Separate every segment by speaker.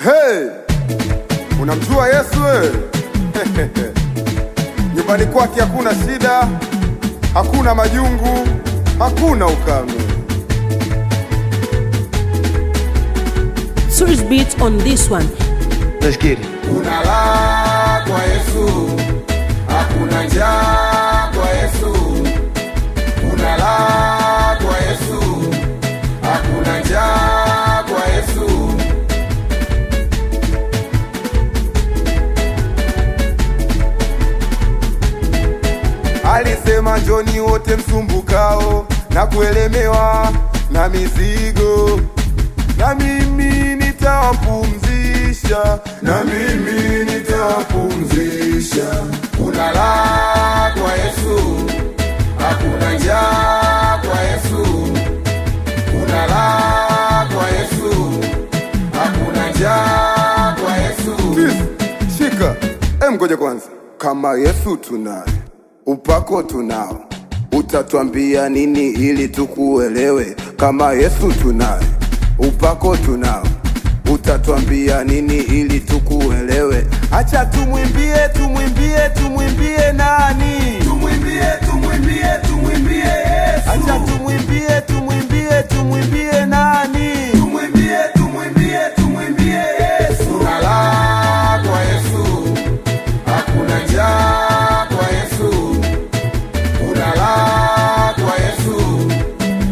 Speaker 1: Hey! Unamjua Yesu wewe? Nyumbani kwake hakuna shida, hakuna majungu, hakuna ukame.
Speaker 2: Serious beat on this one.
Speaker 3: Let's get it.
Speaker 1: Kuna la kwa Yesu, hakuna njaa kwa Yesu. Kuna la kwa Yesu, hakuna njaa kwa Yesu. Alisema njoni wote msumbukao na kuelemewa na mizigo, na mimi nitawapumzisha, na mimi nitawapumzisha. Kuna la kwa Yesu, hakuna njaa kwa Yesu. Kuna la kwa Yesu, hakuna njaa kwa Yesu. Shika, ngoja kwanza. Kama Yesu tunaye, upako tunao, utatuambia nini ili tukuelewe? Kama Yesu tunaye, upako tunao, utatuambia nini ili tukuelewe? Acha tumwimbie, tumwimbie, tumwimbie nani? Tumwimbie, tumwimbie, tumwimbie Yesu. Acha tumwimbie, tumwimbie, tumwimbie nani? Tumwimbie, tumwimbie, tumwimbie Yesu. Kuna la kwa Yesu, hakuna njaa kwa Yesu. Kuna la kwa Yesu,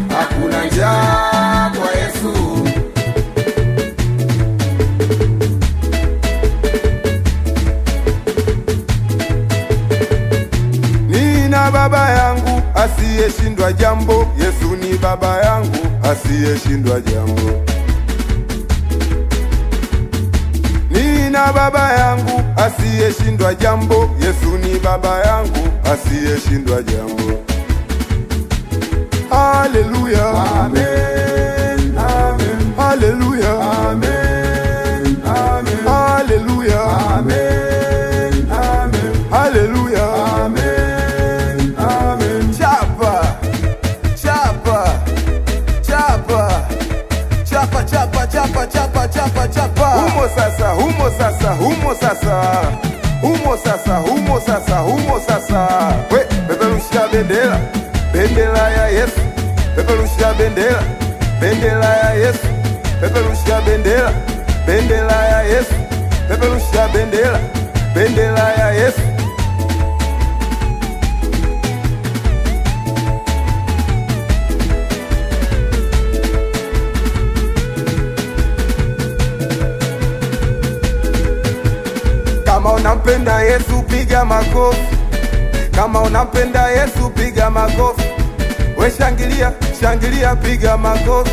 Speaker 1: hakuna njaa kwa Yesu. Nina baba yangu asiyeshindwa jambo. Yesu ni baba yangu asiyeshindwa jambo. Nina baba yangu asiyeshindwa jambo. Yesu ni baba yangu asiyeshindwa jambo. Haleluya, amen, amen. Haleluya, amen, amen. Haleluya, amen, amen. Haleluya, amen, amen. Chapa, chapa, chapa, chapa, chapa, chapa, chapa, chapa, chapa. Humo sasa, humo sasa, humo sasa, humo sasa, humo sasa, humo sasa. We, peperusha bendera, bendera ya Yesu. Peperusha bendera, bendera ya Yesu. Peperusha bendera, bendera ya Yesu. Peperusha bendera, bendera ya Yesu. Kama unampenda Yesu piga makofi. Kama unampenda Yesu piga makofi. We shangilia, shangilia piga makofi.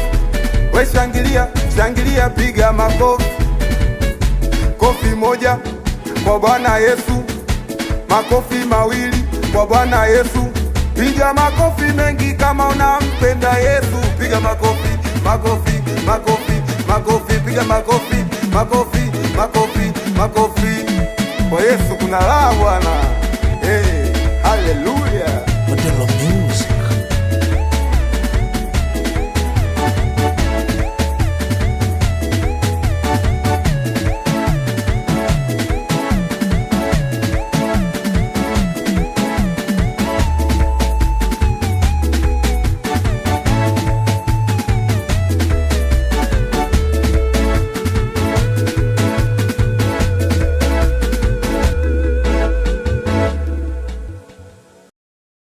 Speaker 1: We shangilia, shangilia piga makofi. Kofi moja kwa Bwana Yesu, makofi mawili kwa Bwana Yesu. Piga makofi mengi kama unampenda Yesu. Piga makofi, makofi, makofi, makofi. Piga makofi, makofi, makofi, makofi. Kwa Yesu kuna raha Bwana.